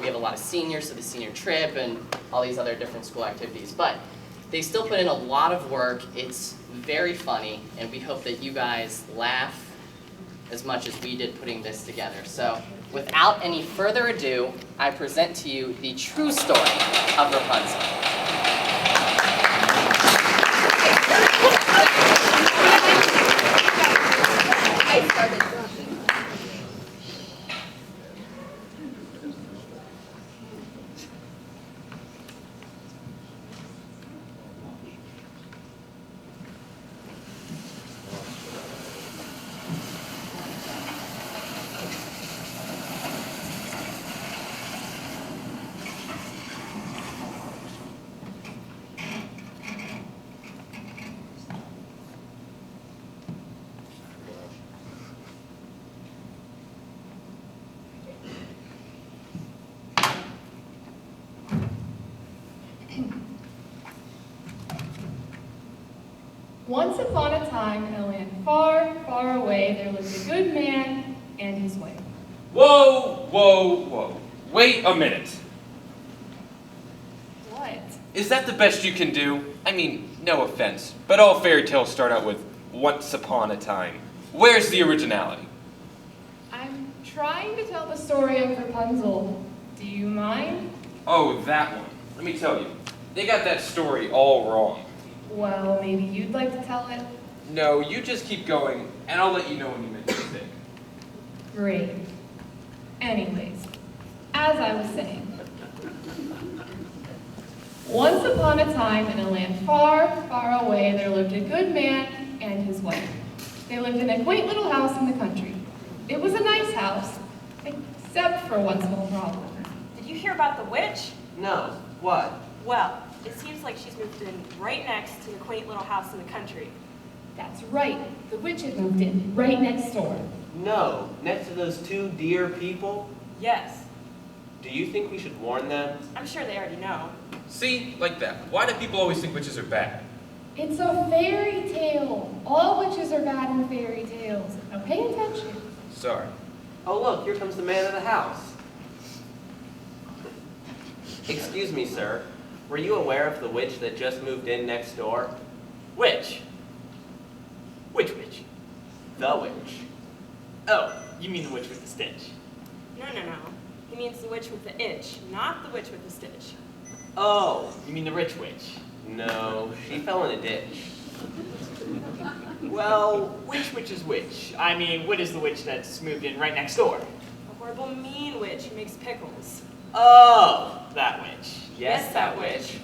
we have a lot of seniors, so the senior trip and all these other different school activities. But they still put in a lot of work. It's very funny, and we hope that you guys laugh as much as we did putting this together. So without any further ado, I present to you the true story of Rapunzel. Once upon a time, in a land far, far away, there lived a good man and his wife. Whoa, whoa, whoa. Wait a minute. What? Is that the best you can do? I mean, no offense, but all fairy tales start out with once upon a time. Where's the originality? I'm trying to tell the story of Rapunzel. Do you mind? Oh, that one. Let me tell you, they got that story all wrong. Well, maybe you'd like to tell it? No, you just keep going, and I'll let you know when you make a mistake. Great. Anyways, as I was saying, once upon a time in a land far, far away, there lived a good man and his wife. They lived in a quaint little house in the country. It was a nice house, except for one small problem. Did you hear about the witch? No, what? Well, it seems like she's moved in right next to the quaint little house in the country. That's right, the witch had moved in right next door. No, next to those two dear people? Yes, Do you think we should warn them? I'm sure they already know. See? Like that. Why do people always think witches are bad? It's a fairy tale. All witches are bad in fairy tales. Now pay attention. Sorry. Oh look, here comes the man of the house. Excuse me, sir. Were you aware of the witch that just moved in next door? Which? Which witch? The witch. Oh, you mean the witch with the stitch. No, no, no. He means the witch with the itch, not the witch with the stitch. Oh, you mean the rich witch. No, she fell in a ditch. Well, which witch is which? I mean, what is the witch that's moved in right next door? A horrible, mean witch who makes pickles. Oh, that witch. Yes, that witch.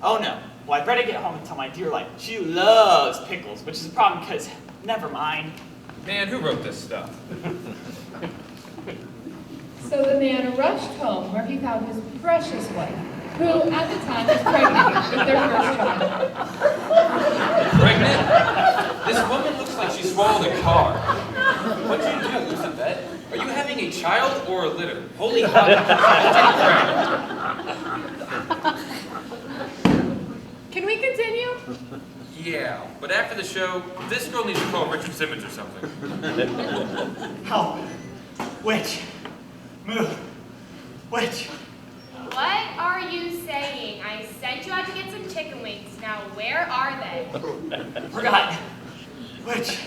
Oh no. Well, I'd better get home and tell my dear life. She loves pickles, which is a problem because, never mind. Man, who wrote this stuff? So the man rushed home where he found his precious wife, who at the time was pregnant with their first child. Pregnant? This woman looks like she swallowed a car. What'd you do, Elizabeth? Are you having a child or a litter? Holy hell, Can we continue? Yeah, but after the show, this girl needs to call Richard Simmons or something. Help. Witch. Move. Witch. What are you saying? I sent you out to get some chicken wings. Now, where are they? Forgot. Witch.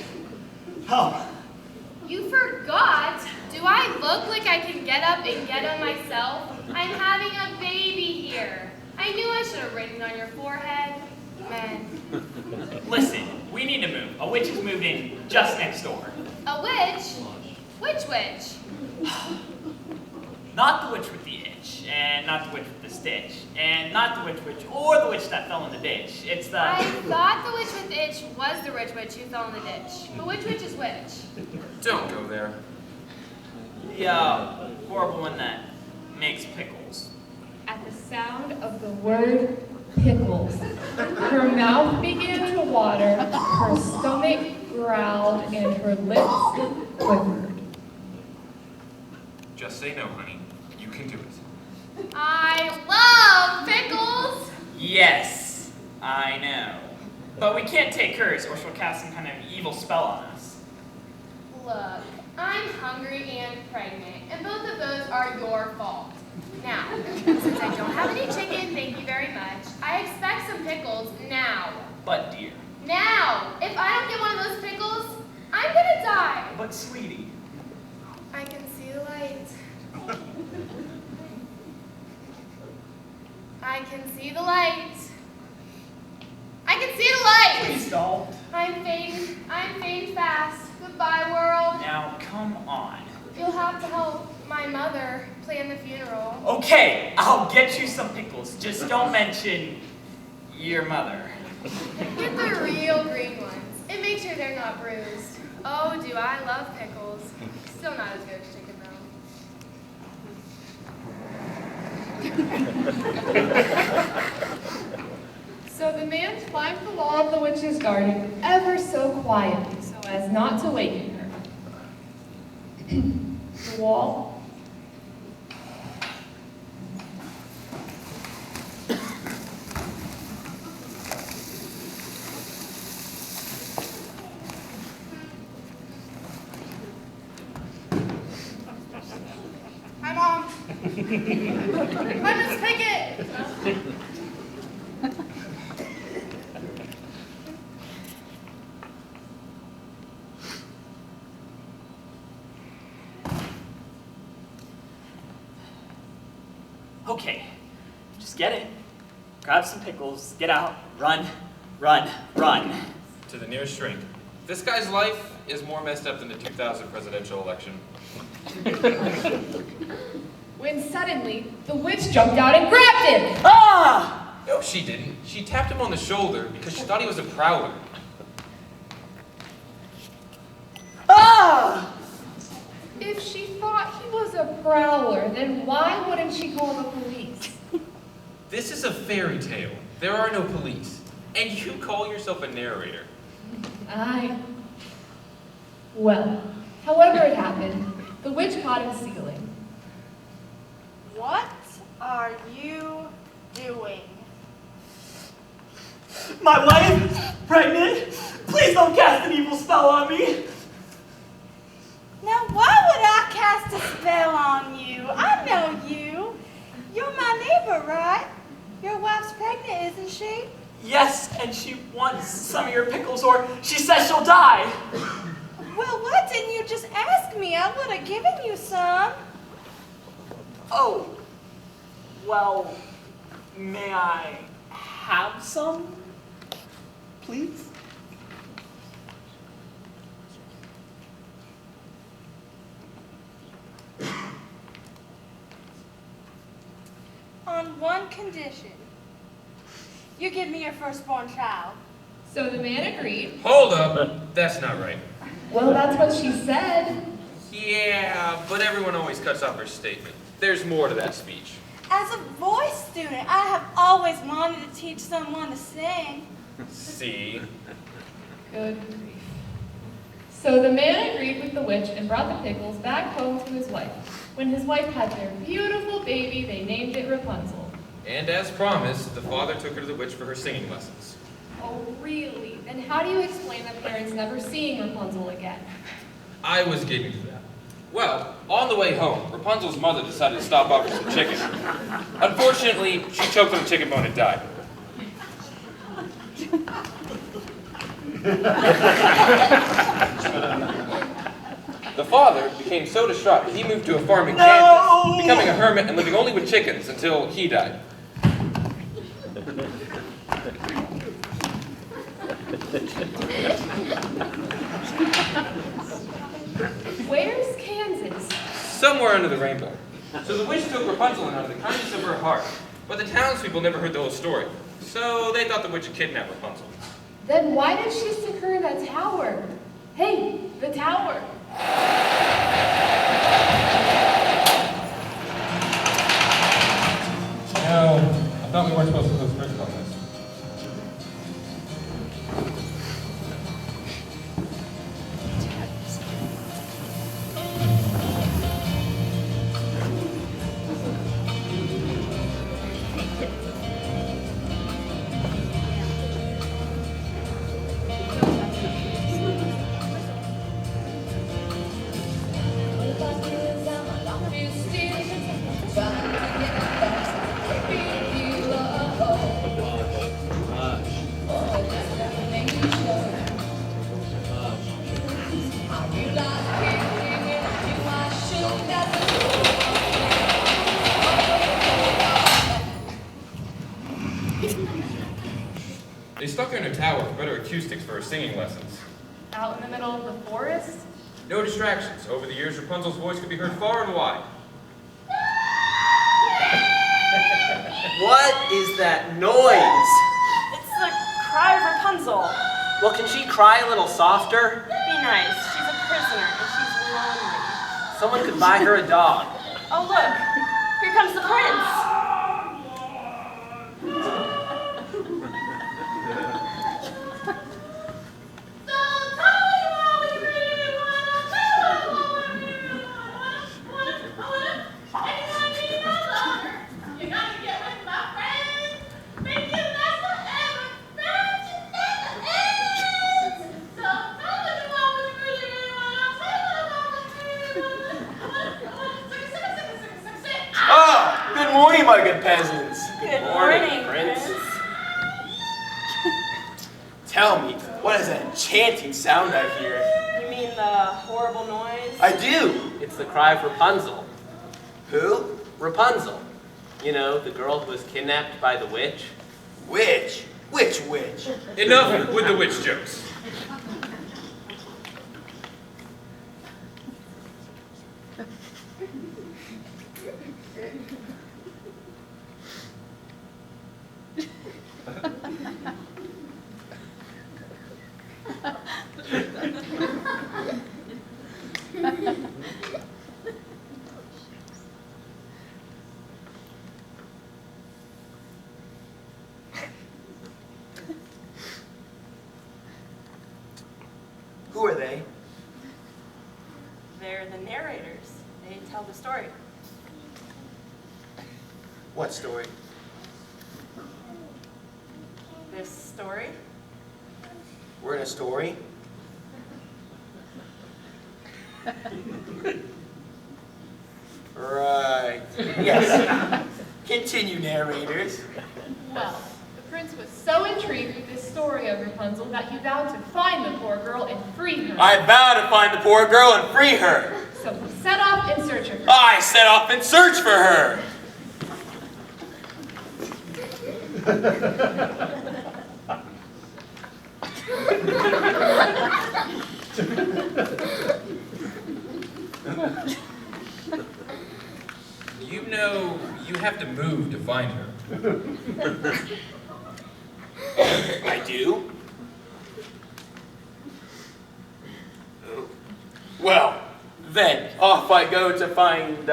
Help. You forgot? Do I look like I can get up and get them myself? I'm having a baby here. I knew I should have written on your forehead. Men. Listen, we need to move. A witch has moved in just next door. A witch? Which witch? Not the witch with the itch, and not the witch with the stitch, and not the witch or the witch that fell in the ditch. It's the... I thought the witch with the itch was the rich witch who fell in the ditch. But which witch is which? Don't go there. The, horrible one that makes pickles. At the sound of the word pickles, her mouth began to water, her stomach growled, and her lips quivered. Just say no, honey. You can do it. I love pickles! Yes, I know. But we can't take hers, or she'll cast some kind of evil spell on us. Look, I'm hungry and pregnant, and both of those are your fault. Now, since I don't have any chicken, thank you very much, I expect some pickles now. But dear, Now! If I don't get one of those pickles, I'm gonna die. but sweetie. I can see the light. I can see the light. I can see the light! Please don't. I'm fading fast. Goodbye, world. Now, come on. You'll have to help my mother plan the funeral. Okay, I'll get you some pickles. Just don't mention your mother. Get the real green ones. And make sure they're not bruised. Oh, do I love pickles. Still not as good as chicken, though. So the man climbed the wall of the witch's garden ever so quietly so as not to waken her. The wall. Hi, Mom. Hi, Miss Pickett. Okay, just get in, grab some pickles, get out, run, run, run. To the nearest shrink. This guy's life is more messed up than the 2000 presidential election. When suddenly, the witch jumped out and grabbed him. Ah! No, she didn't. She tapped him on the shoulder because she thought he was a prowler. Ah! If she thought he was a prowler, then why wouldn't she call the police? This is a fairy tale. There are no police. And you call yourself a narrator. Well, however it happened, the witch caught him stealing. What are you doing? My wife, pregnant? Please don't cast an evil spell on me. Now, why would I cast a spell on you? I know you. You're my neighbor, right? Your wife's pregnant, isn't she? Yes, and she wants some of your pickles, or she says she'll die. Well, why didn't you just ask me? I would have given you some. Oh, well, may I have some, please? On one condition. You give me your firstborn child. So the man agreed. Hold up. That's not right. Well, that's what she said. Yeah, but everyone always cuts off her statement. There's more to that speech. As a voice student, I have always wanted to teach someone to sing. See? Good grief. So the man agreed with the witch and brought the pickles back home to his wife. When his wife had their beautiful baby, they named it Rapunzel. And as promised, the father took her to the witch for her singing lessons. Oh, really? And how do you explain the parents never seeing Rapunzel again? I was getting to that. Well, on the way home, Rapunzel's mother decided to stop off for some chicken. Unfortunately, she choked on a chicken bone and died. The father became so distraught that he moved to a farm in Kansas, becoming a hermit and living only with chickens until he died. Where's Kansas? Somewhere under the rainbow. So the witch took Rapunzel in out of the kindness of her heart. But the townspeople never heard the whole story. So they thought the witch had kidnapped Rapunzel. Then why did she stick her in that tower? Hey, the tower. No, I thought we weren't supposed to post scripts on this. acoustics for her singing lessons. Out in the middle of the forest? No distractions. Over the years, Rapunzel's voice could be heard far and wide. What is that noise? It's the cry of Rapunzel. Well, can she cry a little softer? Be nice. She's a prisoner and she's lonely. Someone could buy her a dog. Oh, look. Here comes the prince. Good morning, my good peasants. Good morning, Prince. Tell me, what is that enchanting sound I hear? You mean the horrible noise? I do. It's the cry of Rapunzel. Who? Rapunzel. You know, the girl who was kidnapped by the witch. Which? Which witch? Enough with the witch jokes. Who are they? They're the narrators. They tell the story. What story? This story? We're in a story? Right. Yes. Continue, narrators. Well, the prince was so intrigued with this story of Rapunzel that he vowed to find the poor girl and free her. I vow to find the poor girl and free her. So he set off in search of her. I set off in search for her. You know, you have to move to find her. I do? Well, then, off I go to find,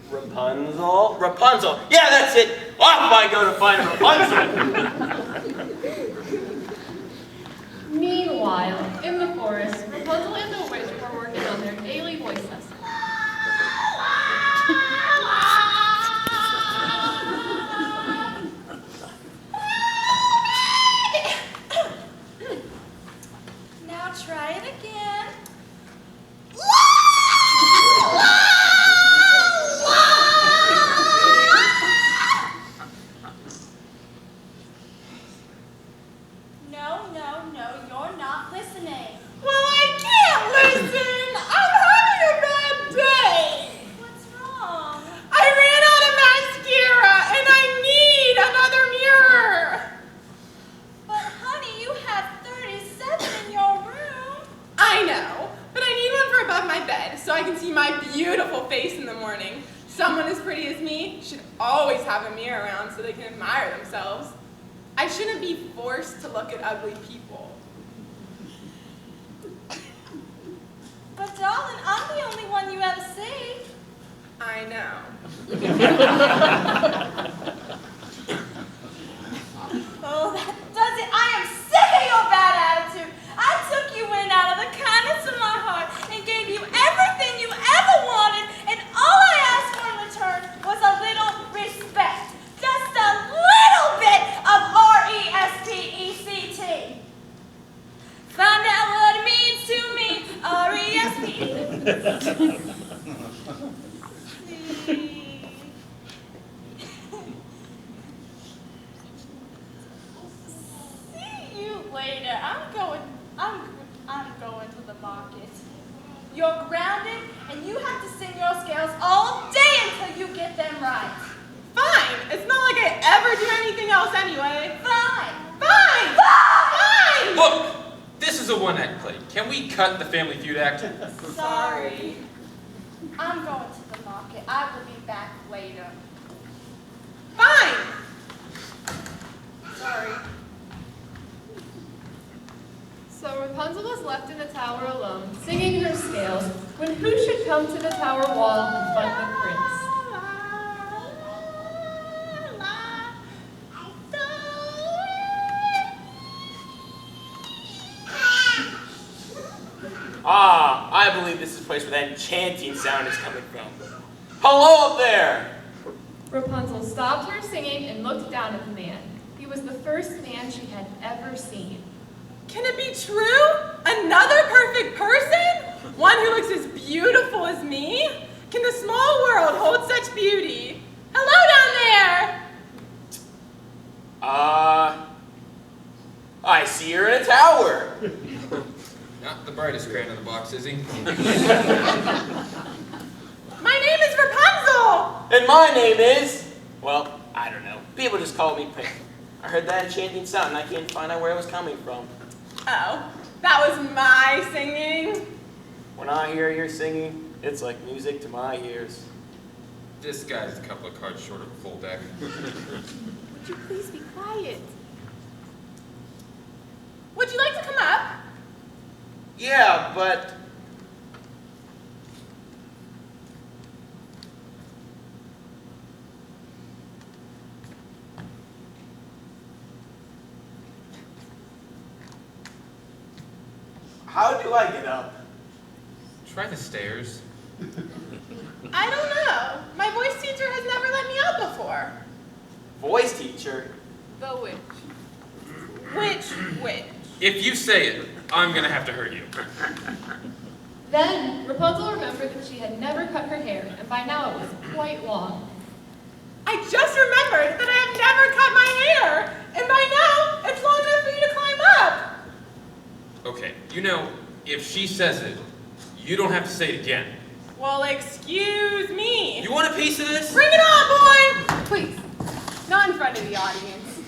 Rapunzel? Rapunzel. Yeah, that's it. Off I go to find Rapunzel. Meanwhile, in the forest, Rapunzel and the witch were working on their daily voice lesson. Now try it again. No, you're not listening. Well, I can't listen! I'm having a bad day! What's wrong? I ran out of mascara and I need another mirror! But honey, you have 37 in your room. I know, but I need one for above my bed so I can see my beautiful face in the morning. Someone as pretty as me should always have a mirror around so they can admire themselves. I shouldn't be forced to look at ugly people. But darling, I'm the only one you ever see. I know. Oh, that does it. I am sick of your bad attitude. I took you in out of the kindness of my heart and gave you everything you ever wanted, and all I asked for in return was a little respect. Just a little bit of R-E-S-P-E-C-T. Find out what it means to me, R-E-S-P. See you later. I'm going to the market. You're grounded, and you have to sing your scales all day until you get them right. Fine! fine. It's not like I ever do anything else anyway. Fine. Look, this is a one-act play. Can we cut the Family Feud act? Sorry. I'm going to the market. I will be back later. Fine. Sorry. So Rapunzel was left in the tower alone, singing her scales, when who should come to the tower wall but the prince? Ah, I believe this is the place where that enchanting sound is coming from. Hello up there! Rapunzel stopped her singing and looked down at the man. He was the first man she had ever seen. Can it be true? Another perfect person? One who looks as beautiful as me? Can the small world hold such beauty? Hello down there! I see you're in a tower. Not the brightest crayon in the box, is he? My name is Rapunzel! And my name is, well, I don't know. People just call me Pink. I heard that enchanting sound and I can't find out where it was coming from. Oh, that was my singing? When I hear your singing, it's like music to my ears. This guy's a couple of cards short of a full deck. Would you please be quiet? Would you like to come up? Yeah, but... how do I get up? Try the stairs. I don't know. My voice teacher has never let me up before. Voice teacher? The witch. Which? If you say it, I'm gonna have to hurt you. Then Rapunzel remembered that she had never cut her hair, and by now it was quite long. I just remembered that I have never cut my hair, and by now it's long enough for you to climb up. Okay, you know, if she says it, you don't have to say it again. Well, excuse me. You want a piece of this? Bring it on, boy! Please, not in front of the audience.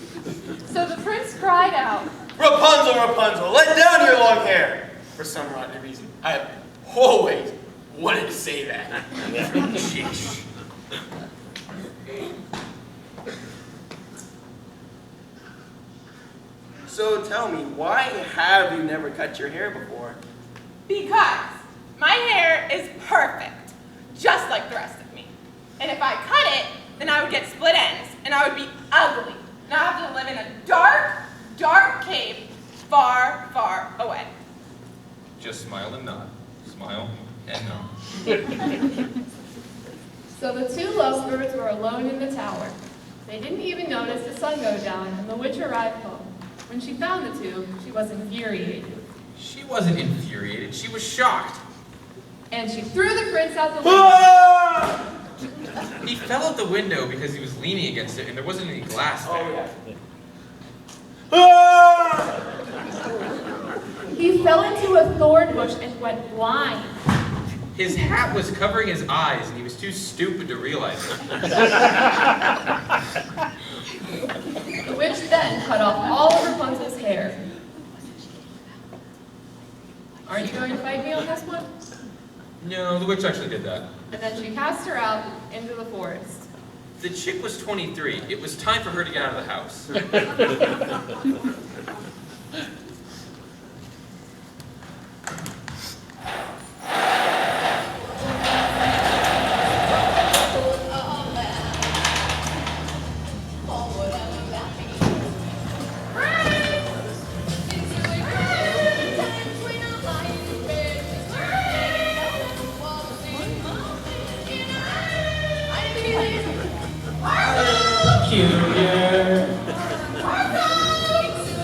So the prince cried out, Rapunzel, Rapunzel, let down your long hair! For some rotten reason, I have always wanted to say that. Sheesh. So tell me, why have you never cut your hair before? Because my hair is perfect, just like the rest of me. And if I cut it, then I would get split ends, and I would be ugly. And I have to live in a dark, dark cave far, far away. Just smile and nod. Smile and nod. So the two lovebirds were alone in the tower. They didn't even notice the sun go down, and the witch arrived home. When she found the two, she was infuriated. She wasn't infuriated, she was shocked. And she threw the prince out the window. He fell out the window because he was leaning against it and there wasn't any glass there. He fell into a thorn bush and went blind. His hat was covering his eyes and he was too stupid to realize it. The witch then cut off all of Rapunzel's hair. Aren't you going to fight me on this one? No, the witch actually did that. And then she cast her out into the forest. The chick was 23. It was time for her to get out of the house.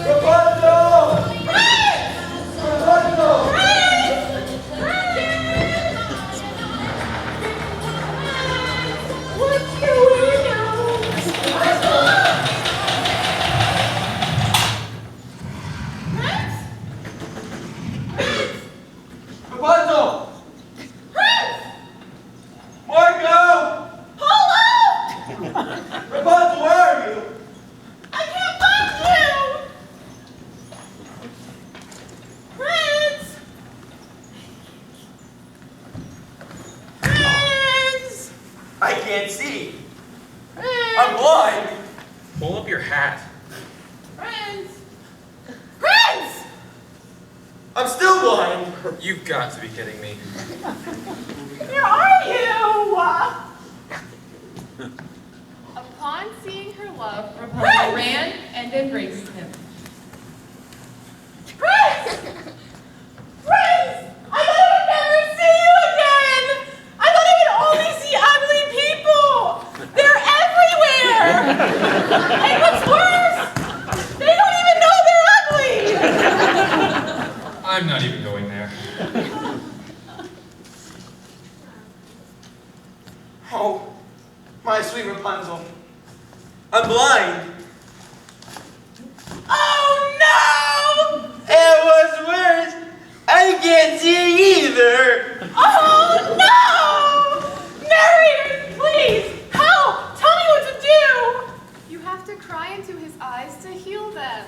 Rapunzel! can't see. I'm blind. Pull up your hat. Friends! Prince! I'm still blind. You've got to be kidding me. Where are you? Upon seeing her love, Rapunzel ran and embraced him. Prince! Prince! I thought I would never see you again! I thought I would only see ugly people! They're everywhere! And what's worse, they don't even know they're ugly! I'm not even going there. Oh, my sweet Rapunzel. I'm blind. Oh no! It was worse. I can't see either. Oh no! Narrator, please, help! Tell me what to do! You have to cry into his eyes to heal them.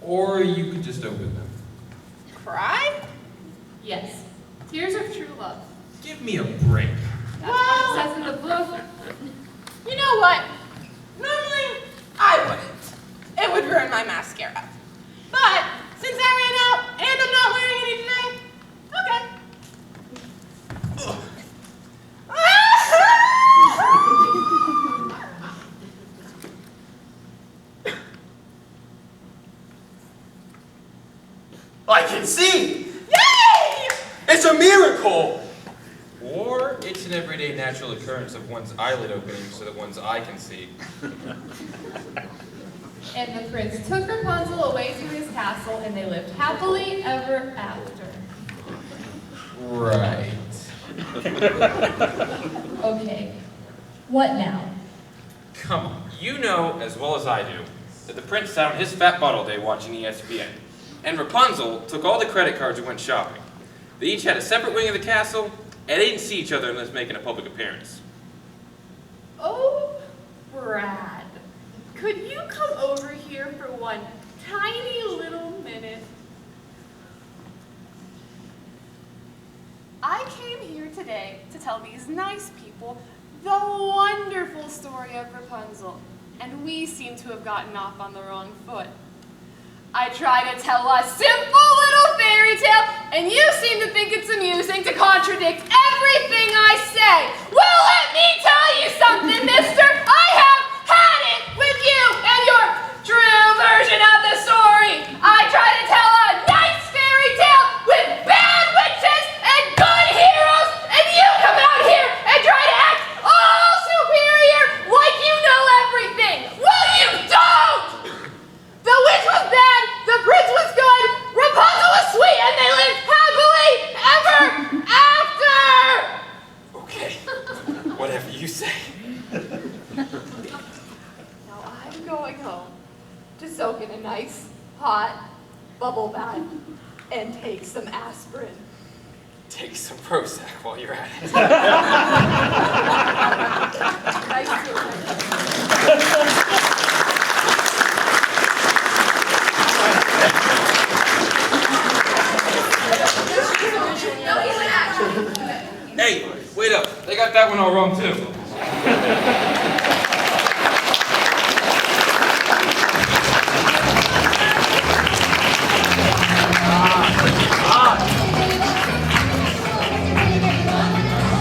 Or you could just open them. Cry? Yes, tears of true love. Give me a break. That's what it says in the book. You know what? Normally, I wouldn't. It would ruin my mascara. But, since I ran out and I'm not wearing any today, okay. I can see. Yay! It's a miracle. Or it's an everyday natural occurrence of one's eyelid opening so that one's eye can see. And the prince took Rapunzel away to his castle, and they lived happily ever after. Right. Okay, what now? Come on, you know as well as I do that the prince sat on his fat butt all day watching ESPN. And Rapunzel took all the credit cards and went shopping. They each had a separate wing of the castle, and they didn't see each other unless making a public appearance. Oh, Brad, could you come over here for one tiny little minute? I came here today to tell these nice people the wonderful story of Rapunzel, and we seem to have gotten off on the wrong foot. I try to tell a simple little fairy tale, and you seem to think it's amusing to contradict everything I say. Well, let me tell you something, mister. I have had it with you and your true version of the story. I try to tell a nice fairy tale with bad witches and good heroes, and you come out here and try to act all superior like you know everything. Well, you don't! The witch was bad, the prince was good, Rapunzel was sweet, and they lived happily ever after! Okay, whatever you say. Now I'm going home to soak in a nice, hot bubble bath and take some aspirin. Take some Prozac while you're at it. Nice to meet you. Hey, wait up. They got that one all wrong too.